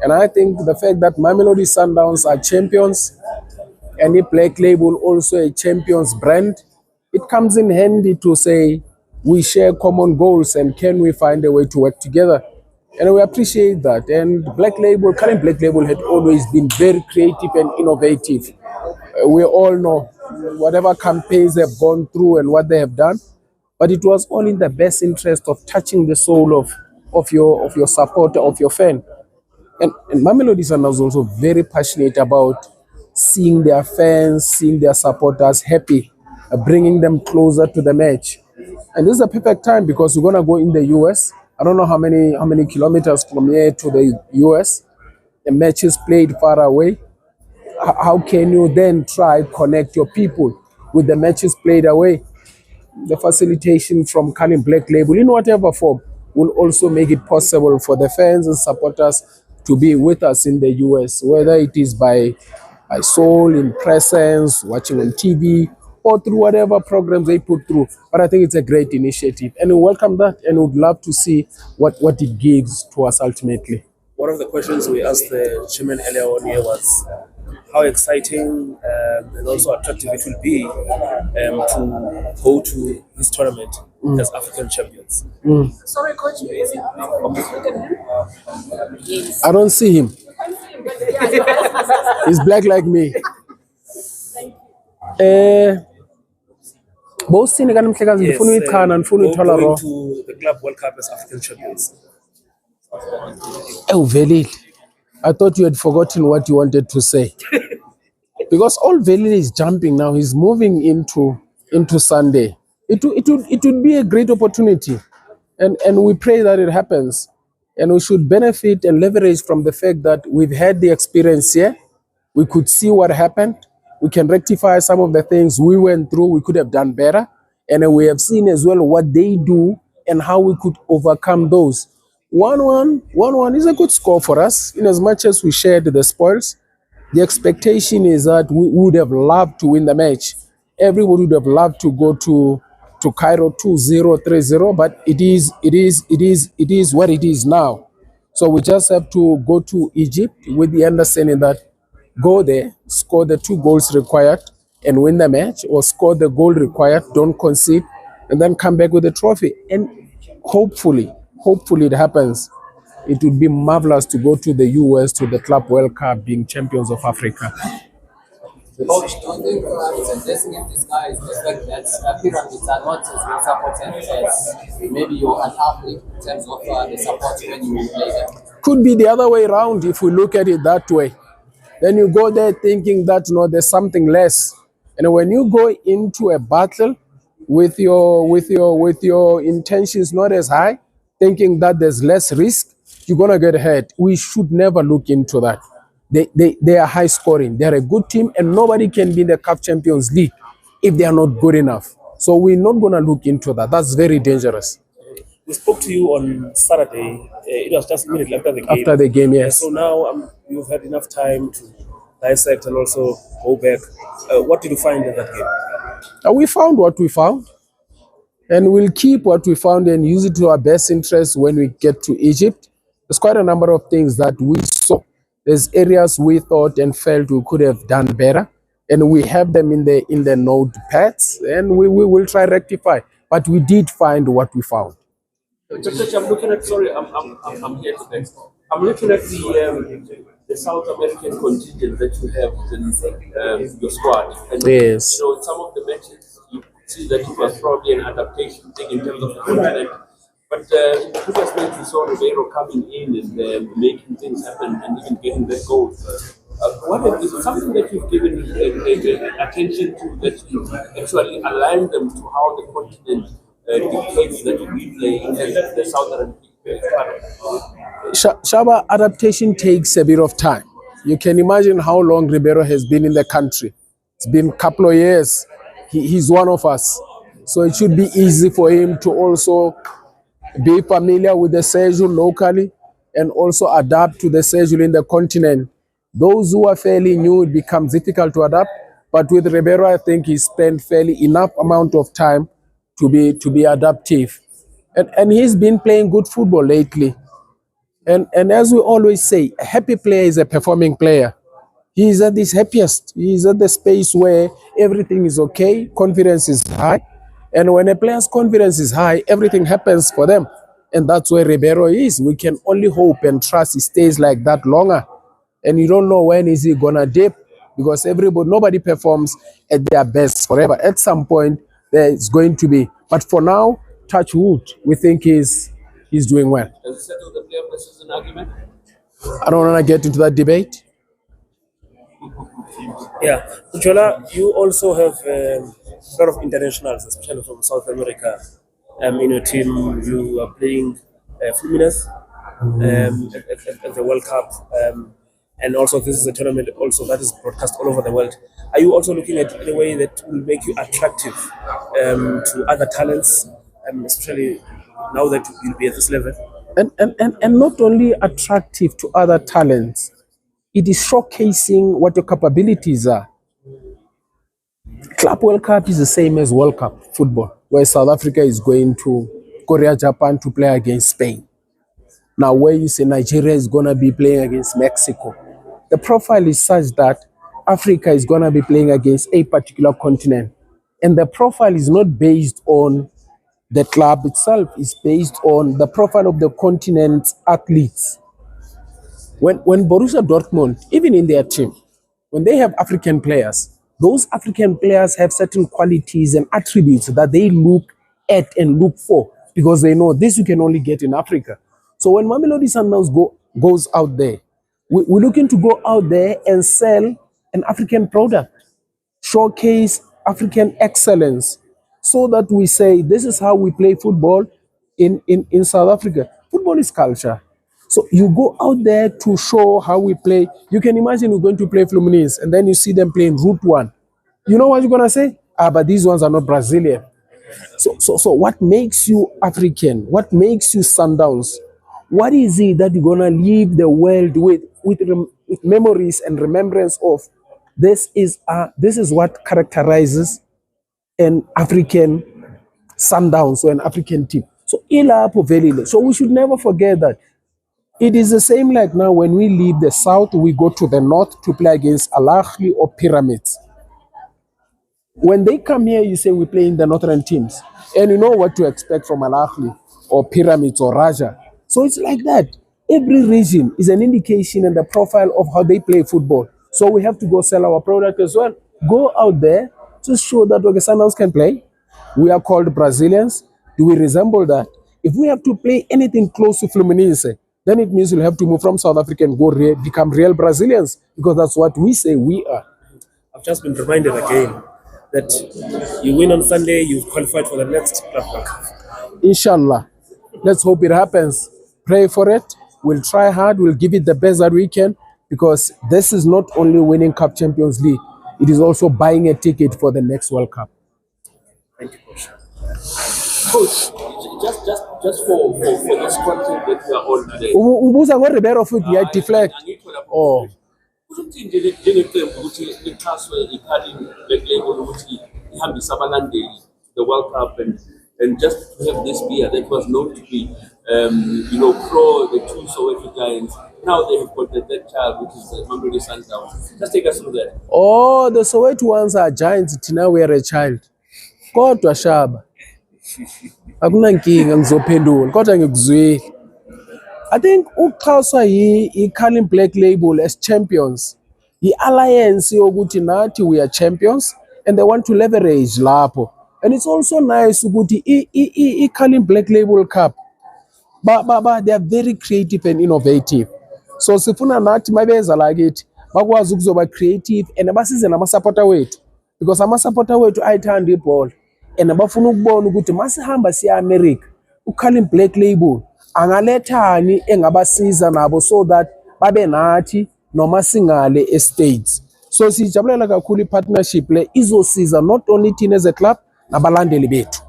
And I think the fact that Mamelodi Sundowns are champions, and the Black Label also a champions brand, it comes in handy to say we share common goals and can we find a way to work together. And we appreciate that. And current Black Label had always been very creative and innovative. We all know whatever campaigns they've gone through and what they have done, but it was all in the best interest of touching the soul of your supporter, of your fan. And Mamelodi Sundowns is also very passionate about seeing their fans, seeing their supporters happy, bringing them closer to the match. And this is a perfect time because we're gonna go in the US. I don't know how many kilometers from here to the US. The match is played far away. How can you then try connect your people with the matches played away? The facilitation from Canin Black Label in whatever form will also make it possible for the fans and supporters to be with us in the US, whether it is by soul, in presence, watching on TV, or through whatever programs they put through. But I think it's a great initiative, and we welcome that, and would love to see what it gives to us ultimately. One of the questions we asked the chairman earlier on here was how exciting and also attractive it will be to go to this tournament as African champions. Sorry, coach, is it? Yes. I don't see him. He's black like me. Both sini kana mhlekazi ngifuna uyichana ngifuna uyithola going raw. to the Club World Cup as African champions. Velile, I thought you had forgotten what you wanted to say. Because all Velile is jumping now, he's moving into Sunday. It would be a great opportunity. And we pray that it happens. And we should benefit and leverage from the fact that we've had the experience here. We could see what happened. We can rectify some of the things we went through. We could have done better. And we have seen as well what they do and how we could overcome those. 1-1 is a good score for us. In as much as we shared the spoils, the expectation is that we would have loved to win the match. Everyone would have loved to go to Cairo 2-0, 3-0, but it is what it is now. So we just have to go to Egypt with the understanding that go there, score the 2 goals required and win the match, or score the goal required, don't concede, and then come back with a trophy. And hopefully it happens. It would be marvelous to go to the US to the Club World Cup being champions of Africa. Coach, don't think it's a blessing in disguise, the fact that pyramids are not as well supported as maybe you're an athlete in terms of the support when you play them? Could be the other way around if we look at it that way. Then you go there thinking that there's something less. And when you go into a battle with your intentions not as high, thinking that there's less risk, you're gonna get hurt. We should never look into that. They are high scoring. They're a good team, and nobody can be in the CAF Champions League if they are not good enough. So we're not gonna look into that. That's very dangerous. We spoke to you on Saturday. It was just immediately after the game. After the game, yes. So now you've had enough time to dissect and also go back. What did you find in that game? We found what we found, and we'll keep what we found and use it to our best interest when we get to Egypt. There's quite a number of things that we saw. There's areas we thought and felt we could have done better, and we have them in the notepads, and we will try rectify. But we did find what we found. I'm looking at. Sorry, I'm here today. I'm looking at the South American contingent that you have in your squad. And, Yes. in some of the matches, you see that it was probably an adaptation thing in terms of the continent. But in the previous match, we saw Ribeiro coming in and making things happen and even getting that goal. Is it something that you've given attention to, that you actually align them to how the continent dictates that we play in the southern part? Shaba, adaptation takes a bit of time. You can imagine how long Ribeiro has been in the country. It's been a couple of years. He's one of us. So it should be easy for him to also be familiar with the schedule locally and also adapt to the schedule in the continent. Those who are fairly new, it becomes difficult to adapt. But with Ribeiro, I think he spent fairly enough amount of time to be adaptive. And he's been playing good football lately. And as we always say, a happy player is a performing player. He is at his happiest. He is at the space where everything is okay, confidence is high. And when a player's confidence is high, everything happens for them. And that's where Ribeiro is. We can only hope and trust he stays like that longer. And you don't know when is he gonna dip, because nobody performs at their best forever. At some point, there is going to be. But for now, touch wood, we think he's doing well. Does it settle the player versus an argument? I don't want to get into that debate. Yeah, Jola, you also have a lot of internationals, especially from South America. In your team, you are playing Fluminense at the World Cup, and also this is a tournament also that is broadcast all over the world. Are you also looking at any way that will make you attractive to other talents, especially now that you'll be at this level? And not only attractive to other talents, it is showcasing what your capabilities are. Club World Cup is the same as World Cup football, where South Africa is going to Korea, Japan to play against Spain. Now, where you say Nigeria is going to be playing against Mexico, the profile is such that Africa is going to be playing against a particular continent. And the profile is not based on the club itself, it's based on the profile of the continent's athletes. When Borussia Dortmund, even in their team, when they have African players, those African players have certain qualities and attributes that they look at and look for, because they know this you can only get in Africa. So when Mamelodi Sundowns goes out there, we're looking to go out there and sell an African product, showcase African excellence, so that we say this is how we play football in South Africa. Football is culture. So you go out there to show how we play. You can imagine we're going to play Fluminense and then you see them playing Route 1. You know what you're going to say? But these ones are not Brazilian. So what makes you African? What makes you Sundowns? What is it that you're going to leave the world with memories and remembrance of? This is what characterizes an African Sundowns or an African team. So we should never forget that. It is the same like now when we leave the south, we go to the north to play against Al Ahly or Pyramids. When they come here, you say we play in the northern teams. And you know what to expect from Al Ahly or Pyramids or Raja. So it's like that. Every region is an indication and the profile of how they play football. So we have to go sell our product as well. Go out there to show that Sundowns can play. We are called Brazilians. Do we resemble that? If we have to play anything close to Fluminense, then it means we'll have to move from South Africa and become real Brazilians, because that's what we say we are. I've just been reminded again that you win on Sunday, you've qualified for the next Club World Cup. Inshallah. Let's hope it happens. Pray for it. We'll try hard. We'll give it the best that we can, because this is not only winning Cup Champions League, it is also buying a ticket for the next World Cup. Thank you, Coach. Coach, just for this content that we are on today. Ubuza ngo-Ribeiro futhi deflect. Oh. Ukuthi njengeqembu ukuthi lixhaswe ikhali Black Label ukuthi ihambise abalandeli the World Cup, and just to have this beer that was known to be pro the two Soweto Giants. Now they have got that child, which is the Mamelodi Sundowns. Just take us through that. Oh, the Soweto ones are giants. Now we are a child. Kodwa Shaba. Akunankinga ngizophendula kodwa ngikuzwile. I think uxhaswa i-Carling Black Label as champions. I-alliance yokuthi nathi we are champions and they want to leverage lapho. And it's also nice ukuthi i-Carling Black Label Cup. But they are very creative and innovative. So sifuna nathi mabeza lakithi bakwazi ukuzoba creative and abasize namasupporter wethu, because amasupporter wethu ayithanda ibhola and abafuna ukubona ukuthi masihamba siya America uCarling Black Label angalethani engabasiza nabo, so that babe nathi noma singale estates. So sijabulela kakhulu i-partnership le izosiza not only thina as a club nabalandeli bethu.